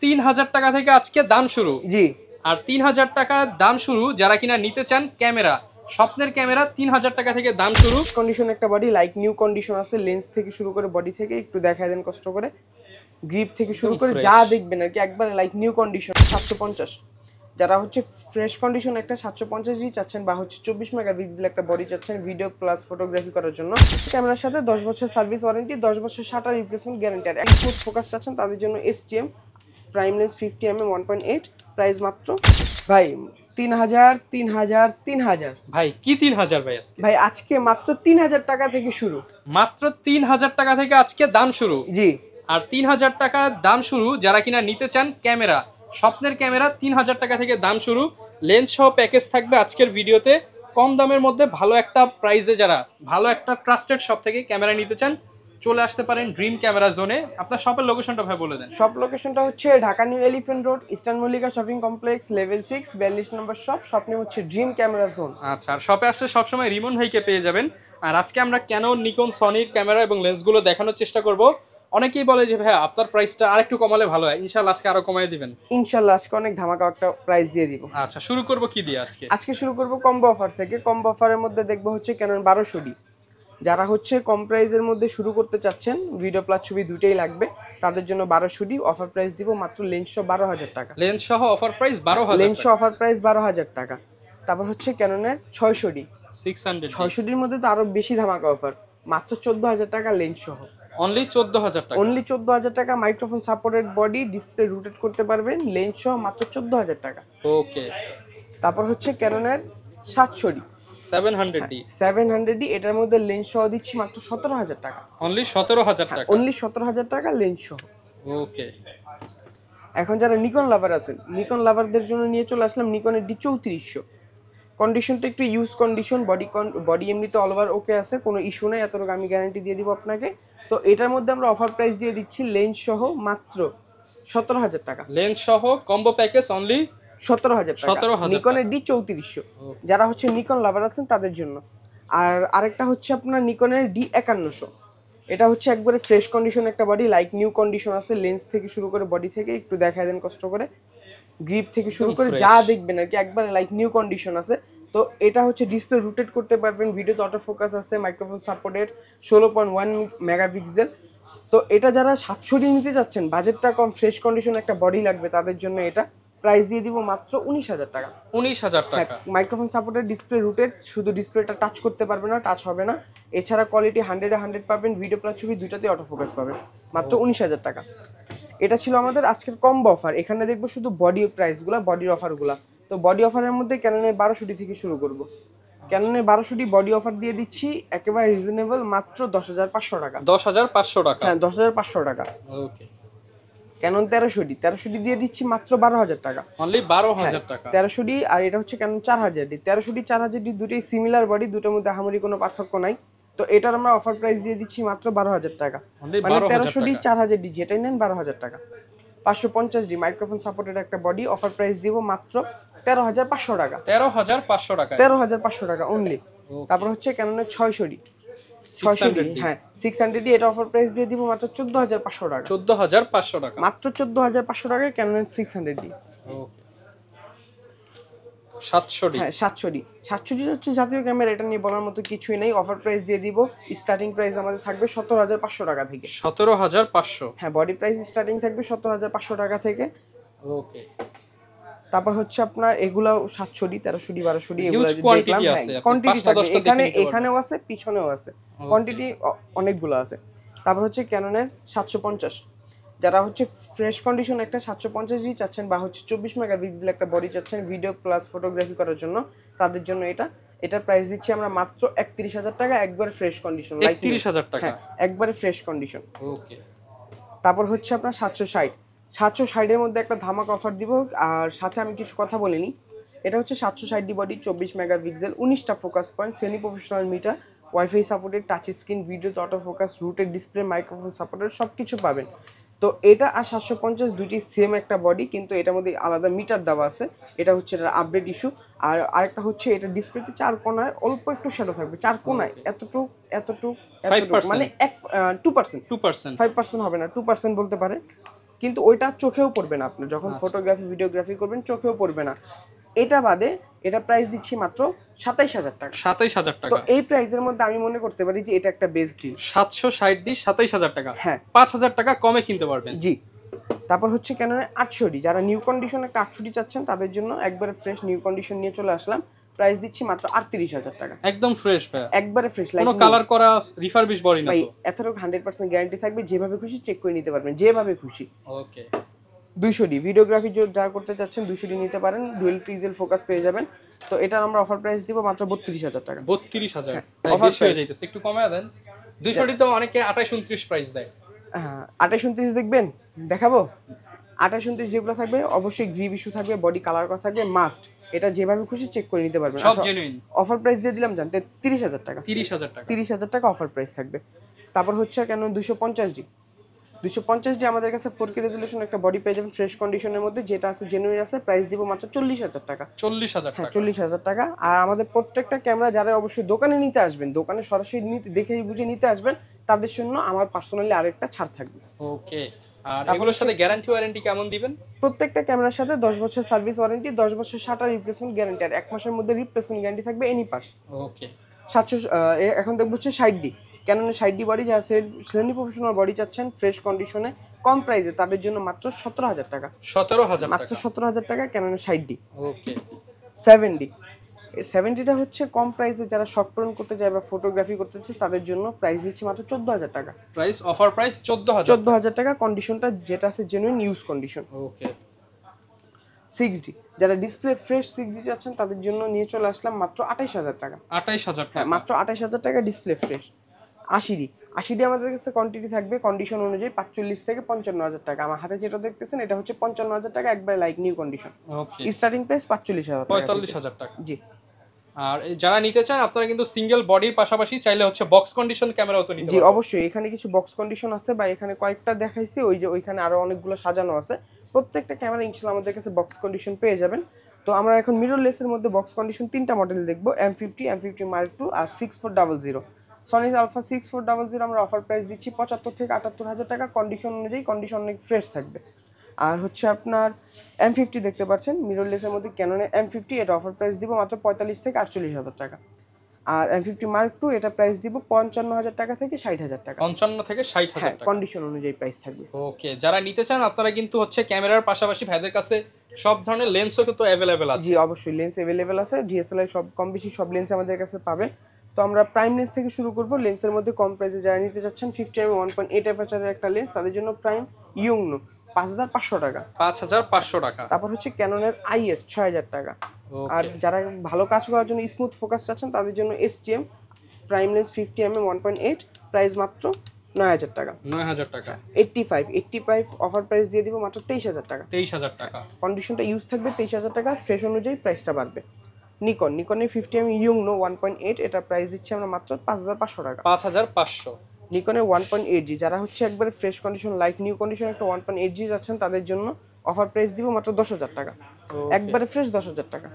3000 টাকা থেকে আজকে দাম শুরু। জি। আর 3000 টাকা দাম শুরু, যারা কিনা নিতে চান ক্যামেরা, স্বপ্নের ক্যামেরা 3000 টাকা থেকে দাম শুরু। কন্ডিশন একটা বডি, লাইক নিউ কন্ডিশন আছে, লেন্স থেকে শুরু করে বডি থেকে একটু দেখায় দেন কষ্ট করে, গ্রিপ থেকে শুরু করে যা দেখবেন আর কি একবারে লাইক নিউ কন্ডিশন। 750, যারা হচ্ছে ফ্রেশ কন্ডিশন একটা 750 চাচ্ছেন বা হচ্ছে 24 মেগাপিক্সেল একটা বডি চাচ্ছেন ভিডিও প্লাস ফটোগ্রাফি করার জন্য, ক্যামেরার সাথে 10 বছর সার্ভিস ওয়ারেন্টি, 10 বছর শাটার রিপ্লেসমেন্ট গ্যারান্টি। আর স্মুথ ফোকাস চাচ্ছেন তাদের জন্য STM prime lens 50mm 1.8, price মাত্র ভাই 3000। ভাই কি 3000 ভাই আজকে? ভাই আজকে মাত্র 3000 টাকা থেকে শুরু, মাত্র 3000 টাকা থেকে আজকে দাম শুরু। জি। আর 3000 টাকা দাম শুরু, যারা কিনা নিতে চান ক্যামেরা, স্বপ্নের ক্যামেরা 3000 টাকা থেকে দাম শুরু। লেন্স সহ প্যাকেজ থাকবে আজকের ভিডিওতে, কম দামের মধ্যে ভালো একটা প্রাইসে। যারা ভালো একটা ট্রাস্টেড শপ থেকে ক্যামেরা নিতে চান চলে আসতে পারেন ড্রিম ক্যামেরা জোনে। আপনার শপের লোকেশনটা ভাই বলে দেন। শপ লোকেশনটা হচ্ছে Dhaka new elephant road, eastern Mallika shopping complex, level 6, 42 নম্বর শপ। শপ নেম হচ্ছে ড্রিম ক্যামেরা জোন। আচ্ছা, আর শপে আসলে সবসময় রিমন ভাইকে পেয়ে যাবেন। আর আজকে আমরা ক্যানন, নিকন, সনির ক্যামেরা এবং লেন্সগুলো দেখানোর চেষ্টা করব। অনেকেই বলে যে ভাই আপনার প্রাইসটা আরেকটু কমালে ভালো হয়, ইনশাআল্লাহ আজকে আরো কমায় দিবেন। ইনশাআল্লাহ আজকে অনেক ধামাকা একটা প্রাইস দিয়ে দিব। আচ্ছা, শুরু করব কি দিয়ে আজকে? আজকে শুরু করব কম্বো অফার থেকে। কম্বো অফারের মধ্যে দেখবো হচ্ছে ক্যানন 1200D। যারা হচ্ছে কম প্রাইসের মধ্যে শুরু করতে চাচ্ছেন, ভিডিও প্লাস ছবি দুটেই লাগবে, তাদের জন্য 1200D অফার প্রাইস দিব মাত্র লেন্স সহ 12,000 টাকা। লেন্স সহ অফার প্রাইস 12000 লেন্স সহ অফার প্রাইস 12,000 টাকা। তারপর হচ্ছে ক্যাননের 600D। 600Dর মধ্যে তো আরো বেশি ধামাকা অফার, মাত্র 14,000 টাকা লেন্স সহ। অনলি 14000 টাকা। অনলি 14,000 টাকা। Microphone supported body, display rotate করতে পারবেন, লেন্স সহ মাত্র 14,000 টাকা। ওকে। তারপর হচ্ছে ক্যাননের 700D। 700D। এটার মধ্যে লেন্স সহ দিচ্ছি মাত্র 17,000 টাকা। অনলি 17000 টাকা। অনলি 17,000 টাকা লেন্স সহ। ওকে। এখন যারা নিকন লাভার আছেন, নিকন লাভারদের জন্য নিয়ে চলে আসলাম নিকনের D3400। কন্ডিশনটা একটু ইউজ কন্ডিশন, বডি এমনিতে অল ওভার ওকে আছে, কোনো ইস্যু নেই, এতটুকু আমি গ্যারান্টি দিয়ে দিব আপনাকে। তো এটার মধ্যে আমরা অফার প্রাইস দিয়ে দিচ্ছি লেন্স সহ মাত্র 17,000 টাকা। লেন্স সহ কম্বো প্যাকেজ অনলি 17,000 টাকা। নিকনের D3400, যারা হচ্ছে নিকন লাভার আছেন তাদের জন্য। আর আরেকটা হচ্ছে আপনার নিকনের D5100। এটা হচ্ছে একবারে ফ্রেশ কন্ডিশন একটা বডি, লাইক নিউ কন্ডিশন আছে, লেন্স থেকে শুরু করে বডি থেকে একটু দেখায় দেন কষ্ট করে, গ্রিপ থেকে শুরু করে যা দেখবেন আর কি একবারে লাইক নিউ কন্ডিশন আছে। তো এটা হচ্ছে ডিসপ্লে রোটেট করতে পারবেন, ভিডিওতে অটো ফোকাস আছে, মাইক্রোফোন সাপোর্টেড, 16.1 মেগাপিক্সেল। তো এটা যারা 700D নিতে যাচ্ছেন, বাজেটটা কম, ফ্রেশ কন্ডিশন একটা বডি লাগবে, তাদের জন্য এটা প্রাইস দিয়ে দিব মাত্র 19,000 টাকা। 19,000 টাকা। মাইক্রোফোন সাপোর্টেড, ডিসপ্লে রুটেড, শুধু ডিসপ্লেটা টাচ করতে পারবে না, টাচ হবে না। এছাড়া কোয়ালিটি 100-এ 100 পাবেন, ভিডিও প্লাস ছবি দুইটাতেই অটো ফোকাস পাবেন, মাত্র 19,000 টাকা। এটা ছিল আমাদের আজকের কম্বো অফার। এখানে দেখবো শুধু বডি প্রাইসগুলো, বডির অফারগুলো। তো বডি অফারের মধ্যে ক্যাননের 1200D থেকে শুরু করব। ক্যাননের 1200D বডি অফার দিয়ে দিচ্ছি একেবারে রিজনেবল, মাত্র 10,500 টাকা। 10,500 টাকা। হ্যাঁ, 10,500 টাকা। ওকে। ক্যানন 1300D দিয়ে দিচ্ছি মাত্র 12,000 টাকা। অনলি 12,000 টাকা। 1300D। আর এটা হচ্ছে ক্যানন 4000D। 1300D 4000D দুটোই সিমিলার বডি, দুটোর মধ্যে আহামরি কোনো পার্থক্য নাই। তো এটার আমরা অফার প্রাইস দিয়ে দিচ্ছি মাত্র 12,000 টাকা। মানে 1300D 4000D যেটাই নেন 12,000 টাকা। 550D মাইক্রোফোন সাপোর্টেড একটা বডি, অফার প্রাইস দিব মাত্র 13,500 টাকা। 13,500 টাকা। 13,500 টাকা অনলি। তারপর হচ্ছে ক্যাননের 600D। 600D, হ্যাঁ 600D, এটা অফার প্রাইস দিয়ে দিব মাত্র 14,500 টাকা। 14,500 টাকা। মাত্র 14,500 টাকায় ক্যানন 600D। ওকে। 700D। হ্যাঁ 700D হচ্ছে জাতীয় ক্যামেরা, এটা নিয়ে বলার মতো কিছুই নেই। অফার প্রাইস দিয়ে দিব, স্টার্টিং প্রাইস আমাদের থাকবে 17,500 টাকা থেকে। 17,500। হ্যাঁ, বডি প্রাইস স্টার্টিং থাকবে 17,500 টাকা থেকে। ওকে। তারপর হচ্ছে আপনার এগুলা 700D 1300D 1200D এগুলা দেখলাম, কোয়ান্টিটি থাকে, এখানেও আছে, পিছনেও আছে, কোয়ান্টিটি অনেকগুলো আছে। তারপর হচ্ছে ক্যাননের 750, যারা হচ্ছে ফ্রেশ কন্ডিশন একটা 750D চাচ্ছেন বা হচ্ছে 24 মেগাপিক্সেল একটা বডি চাচ্ছেন ভিডিও প্লাস ফটোগ্রাফি করার জন্য, তাদের জন্য এটার প্রাইস দিচ্ছি আমরা মাত্র 31,000 টাকা, একবারে ফ্রেশ কন্ডিশন। 31,000 টাকা, একবারে ফ্রেশ কন্ডিশন। ওকে। তারপর হচ্ছে আপনার 760 এর মধ্যে একটা ধামাকা অফার দিব। আর সাথে আমি কিছু কথা বলিনি, এটা হচ্ছে 760D বডি, 24 মেগাপিক্সেল, 19টা focus point, semi professional meter, wifi supported, touch screen, video auto focus, rotated display, microphone supported, সব কিছু পাবেন। তো এটা আর 750 দুইটি সেম একটা বডি, কিন্তু এটার মধ্যে আলাদা মিটার দেওয়া আছে, এটা হচ্ছে এটার আপডেট ইস্যু। আর আরেকটা হচ্ছে এটা ডিসপ্লেতে 4 কোণায় অল্প একটু শ্যাডো থাকবে, 4 কোণায় এতটুক মানে 2%, 5% হবে না, 2% বলতে পারে, কিন্তু ওইটা চোখেও পড়বে না, আপনি যখন ফটোগ্রাফি ভিডিওগ্রাফি করবেন চোখেও পড়বে না। এটা বাদে এটা প্রাইস দিচ্ছি মাত্র 27000 টাকা। 27000 তো টাকা। এই প্রাইসের মধ্যে আমি মনে করতে পারি যে এটা একটা বেস্ট ডিল। 760 ডি 27000 টাকা। হ্যাঁ, 5000 টাকা কমে কিনতে পারবেন। জি। তারপর হচ্ছে ক্যাননের 800D, যারা নিউ কন্ডিশন একটা 800D চাচ্ছেন তাদের জন্য একবারে ফ্রেশ নিউ কন্ডিশন নিয়ে চলে আসলাম। প্রাইস দিচ্ছি মাত্র 38000 টাকা। একদম ফ্রেশ ভাই, একবারে ফ্রেশ, কোনো কালার করা রিফারবিশ বডি না ভাই। তো? এতটুকু 100% গ্যারান্টি থাকবে, যেভাবে খুশি চেক করে নিতে পারবেন, যেভাবে খুশি। ওকে। 200D ভিডিওগ্রাফি যারা করতে চাচ্ছেন 200D নিতে পারেন, ডুয়েল পিক্সেল ফোকাস পেয়ে যাবেন। তো এটা আমরা অফার প্রাইস দিব মাত্র 32000 টাকা। 32000 অফার বেশি হয়ে যাইতেছে, একটু কমায় দেন। 200 ডি তো অনেকে 28 29 প্রাইস দেয়। 28 29 দেখবেন, দেখাবো। 28 29 যেগুলো থাকবে অবশ্যই গ্রিপ ইস্যু থাকবে, বডি কালার করা থাকবে, মাস্ট। এটা যেভাবে খুশি চেক করে নিতে পারবেন, সব জেনুইন। অফার প্রাইস দিয়ে দিলাম জানতে 30000 টাকা। 30000 টাকা। 30000 টাকা অফার প্রাইস থাকবে। তারপর হচ্ছে কেন 250D। 250D আমাদের কাছে 4K রেজোলিউশন একটা বডি পেয়ে যাবেন ফ্রেশ কন্ডিশনের মধ্যে, যেটা আছে জেনুইন আছে। প্রাইস দিব মাত্র 40000 টাকা। 40000 হ্যাঁ, টাকা। 40000 টাকা। আর আমাদের প্রত্যেকটা ক্যামেরা যারা অবশ্যই দোকানে নিতে আসবেন, দোকানে সরাসরি নিতে দেখে বুঝে নিতে আসবেন, তাদের জন্য আমার পার্সোনালি আরেকটা ছাড় থাকবে। ওকে। আর এগুলোর সাথে গ্যারান্টি ওয়ারেন্টি কেমন দিবেন? প্রত্যেকটা ক্যামেরার সাথে 10 বছর সার্ভিস ওয়ারেন্টি, 10 বছর শাটার রিপ্লেসমেন্ট গ্যারান্টি, আর 1 মাসের মধ্যে রিপ্লেসমেন্ট গ্যারান্টি থাকবে এনি পার্টস। ওকে। 700 এখন দেখবো হচ্ছে 60D। ক্যাননের 60D বডি, যারা সেমি প্রফেশনাল বডি চাচ্ছেন ফ্রেশ কন্ডিশনে কম প্রাইসে, তাদের জন্য মাত্র 17000 টাকা। 17000 মাত্র 17000 টাকা ক্যাননের 60D। ওকে। 7D, এই 70টা হচ্ছে কম প্রাইসে, যারা শখ পূরণ করতে চায় বা ফটোগ্রাফি করতে চায় তাদের জন্য প্রাইস দিচ্ছি মাত্র 14000 টাকা। Price offer price 14000। 14000 টাকা, কন্ডিশনটা যেটা আছে জেনুইন ইউজ কন্ডিশন। ওকে। 6D, যারা ডিসপ্লে ফ্রেশ 6D চাচ্ছেন তাদের জন্য নিয়ে চলে আসলাম মাত্র 28000 টাকা। 28000 হ্যাঁ, টাকা। মাত্র 28000 টাকা ডিসপ্লে ফ্রেশ। 80D আমাদের কাছে কোয়ান্টিটি থাকবে কন্ডিশন অনুযায়ী 45 থেকে 55000 টাকা। আমার হাতে যেটা দেখতেছেন এটা হচ্ছে 55000 টাকা, একবার লাইক নিউ কন্ডিশন। ওকে। স্টার্টিং প্রাইস 45000 টাকা। 45000 টাকা। জি। আর যারা নিতে চান আপনারা কিন্তু সিঙ্গেল বডির পাশাপাশি চাইলে হচ্ছে বক্স কন্ডিশন ক্যামেরাও তো নিতে জি পারবেন। অবশ্যই, এখানে কিছু বক্স কন্ডিশন আছে, বা এখানে কয়েকটা দেখাইছি, ওই যে ওইখানে আরো অনেকগুলো সাজানো আছে। প্রত্যেকটা ক্যামেরা ইনশাআল্লাহ আমাদের কাছে বক্স কন্ডিশন পেয়ে যাবেন। তো আমরা এখন মিররলেসের মধ্যে বক্স কন্ডিশন 3টা মডেল দেখবো, M50, M50 Mark II আর 6400। সনি আলফা 6400 আমরা অফার প্রাইস দিচ্ছি 75 থেকে 78000 টাকা, কন্ডিশন অনুযায়ী, কন্ডিশন অনেক ফ্রেশ থাকবে। আর হচ্ছে আপনার M50 দেখতে পাচ্ছেন মিররলেসের মধ্যে ক্যাননের M50, এটা অফার প্রাইস দিব মাত্র 45 থেকে 48000 টাকা। আর M50 Mark II এটা প্রাইস দিব 55000 টাকা থেকে 60000 টাকা। 55 থেকে 60000 টাকা। কন্ডিশন অনুযায়ী প্রাইস থাকবে। ওকে। যারা নিতে চান আপনারা কিন্তু হচ্ছে ক্যামেরার পাশাপাশি ভাইদের কাছে সব ধরনের লেন্সও কিন্তু अवेलेबल আছে। জি অবশ্যই, লেন্স अवेलेबल আছে, DSLR সব কম বেশি সব লেন্স আমাদের কাছে পাবেন। তো আমরা প্রাইম লেন্স থেকে শুরু করব। লেন্সের মধ্যে কম প্রাইসে যারা নিতে চাচ্ছেন 50mm 1.8 অ্যাপারচারের একটা লেন্স, তাদের জন্য প্রাইম ইয়ংনো 5500 টাকা। 5500 টাকা। তারপর হচ্ছে ক্যাননের IS 6000 টাকা। আর যারা ভালো কাজ করার জন্য স্মুথ ফোকাস চাচ্ছেন তাদের জন্য STM prime lens 50mm 1.8, price মাত্র 9000 টাকা। 9000 টাকা। 85 অফার প্রাইস দিয়ে দিব মাত্র 23000 টাকা। 23000 টাকা। কন্ডিশনটা ইউজ থাকবে 23000 টাকা, ফ্রেশ অনুযায়ী প্রাইসটা বাড়বে। নিকনের 50mm ইয়ংনো 1.8, এটা প্রাইস দিচ্ছি আমরা মাত্র 5500 টাকা। 5500। নিকনের 1.8G, যারা হচ্ছে একবারে fresh condition like new condition একটা 1.8G যাচ্ছেন তাদের জন্য অফার প্রাইস দিব মাত্র 10000 টাকা। একবারে ফ্রেশ 10000 টাকা।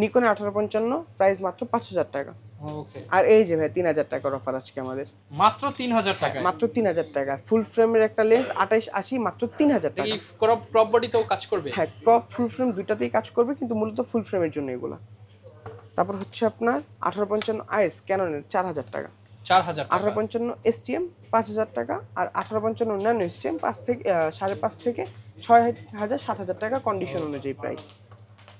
নিকনে 1855, প্রাইস মাত্র 5000 টাকা। ওকে। আর এই যে ভাই 3000 টাকার অফার আজকে আমাদের, মাত্র 3000 টাকা। মাত্র 3000 টাকা ফুল ফ্রেমের একটা লেন্স 2880, মাত্র 3000 টাকা। এই ক্রপ বডিতেও কাজ করবে? হ্যাঁ, ক্রপ ফুল ফ্রেম দুইটাতেই কাজ করবে, কিন্তু মূলত ফুল ফ্রেমের জন্য এগুলা। তারপর হচ্ছে আপনার 1855 IS ক্যাননের 4000 টাকা। 4000 টাকা। 1855 STM 5000 টাকা। আর 1855 ন্যানো STM 5 থেকে 5.5 থেকে 6000 7000 টাকা, কন্ডিশন অনুযায়ী প্রাইস।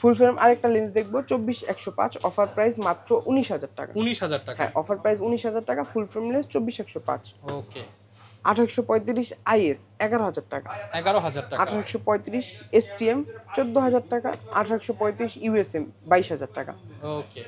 ফুল ফ্রেম আরেকটা লেন্স দেখবো 24105, অফার প্রাইস মাত্র 19000 টাকা। 19000 টাকা। হ্যাঁ, অফার প্রাইস 19000 টাকা, ফুল ফ্রেম লেন্স 24105। ওকে। 1835 IS 11000 টাকা। 11000 টাকা। 1835 STM 14000 টাকা। 1835 USM 22000 টাকা। ওকে।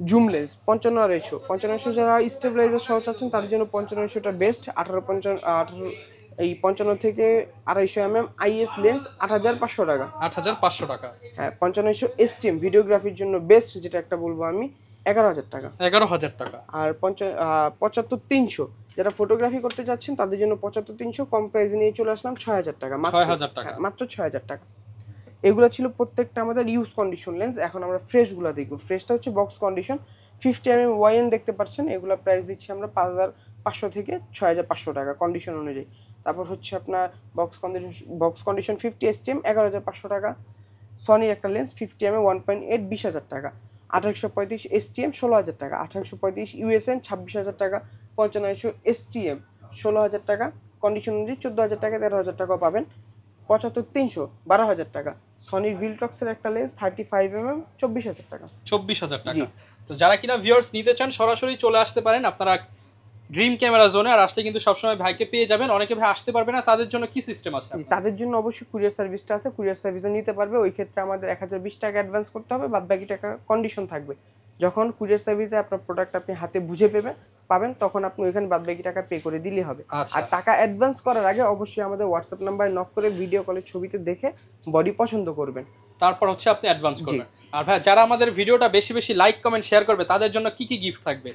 জুম লেন্স 55 যারা স্টেবিলাইজার সহ চাচ্ছেন তাদের জন্য 55টা বেস্ট। 55 থেকে 250mm IS লেন্স 8500 টাকা। 8500 টাকা। হ্যাঁ, 55 STM ভিডিওগ্রাফির জন্য বেস্ট, যেটা একটা বলবো আমি, 11000 টাকা। 11000 টাকা। আর 75300 যারা ফটোগ্রাফি করতে যাচ্ছেন তাদের জন্য 75300 কম প্রাইসে নিয়ে চলে আসলাম 6000 টাকা। 6000 টাকা। মাত্র 6000 টাকা। এগুলো ছিল প্রত্যেকটা আমাদের ইউজ কন্ডিশন লেন্স। এখন আমরা ফ্রেশগুলো দেখব। ফ্রেশটা হচ্ছে বক্স কন্ডিশন 50mm YN দেখতে পাচ্ছেন, এগুলো প্রাইস দিচ্ছি আমরা 5500 থেকে 6500 টাকা, কন্ডিশন অনুযায়ী। তারপর হচ্ছে আপনার বক্স কন্ডিশন 50 STM 11,500 টাকা। সনির একটা লেন্স 50mm 1.8 20,000 টাকা। 2835 STM 16,000 টাকা। 2835 USM 26,000 টাকা। 5500 STM 16,000 টাকা। কন্ডিশন অনুযায়ী 14,000 টাকা 13,000 টাকাও পাবেন। 75-300 12,000 টাকা। সনির ভিলটক্সের একটা লেন্স 35mm 24,000 টাকা। 24,000 টাকা। তো যারা কিনা ভিউয়ার্স নিতে চান সরাসরি চলে আসতে পারেন আপনারা ড্রিম ক্যামেরা জোনে, আর আসলে কিন্তু সবসময় ভাইকে পেয়ে যাবেন। অনেকে ভাই আসতে পারবে না, তাদের জন্য কি সিস্টেম আছে? তাদের জন্য অবশ্যই কুরিয়ার সার্ভিসটা আছে, কুরিয়ার সার্ভিসে নিতে পারবে। ওই ক্ষেত্রে আমাদের 1020 টাকা অ্যাডভান্স করতে হবে, বাদ বাকি টাকা কন্ডিশন থাকবে। যখন কুরিয়ার সার্ভিসে আপনার প্রোডাক্ট আপনি হাতে বুঝে পাবেন তখন আপনি ওইখানে বাদ বাকি টাকা পে করে দিলেই হবে। আর টাকা অ্যাডভান্স করার আগে অবশ্যই আমাদের হোয়াটসঅ্যাপ নাম্বারে নক করে ভিডিও কলের ছবিতে দেখে বডি পছন্দ করবেন, তারপর হচ্ছে আপনি অ্যাডভান্স করবেন। আর ভাই যারা আমাদের ভিডিওটা বেশি বেশি লাইক কমেন্ট শেয়ার করবে তাদের জন্য কি কি গিফট থাকবে?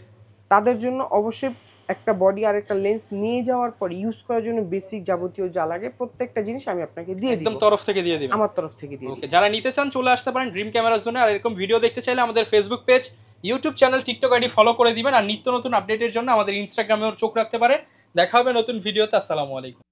তাদের জন্য অবশ্যই একটা বডি আর একটা লেন্স নিয়ে যাওয়ার পর ইউজ করার জন্য বেসিক যাবতীয় যা লাগে প্রত্যেকটা জিনিস আমি আপনাকে দিয়ে দিই, একদম তরফ থেকে দিয়ে দিবেন। আমার তরফ থেকে দিয়ে দিই। ওকে, যারা নিতে চান চলে আসতে পারেন ড্রিম ক্যামেরার জন্য। আর এরকম ভিডিও দেখতে চাইলে আমাদের Facebook page, YouTube channel, TikTok ID follow করে দিবেন। আর নিত্য নতুন আপডেটের জন্য আমাদের ইনস্টাগ্রামেও চোখ রাখতে পারেন। দেখা হবে নতুন ভিডিওতে। আসসালামু আলাইকুম।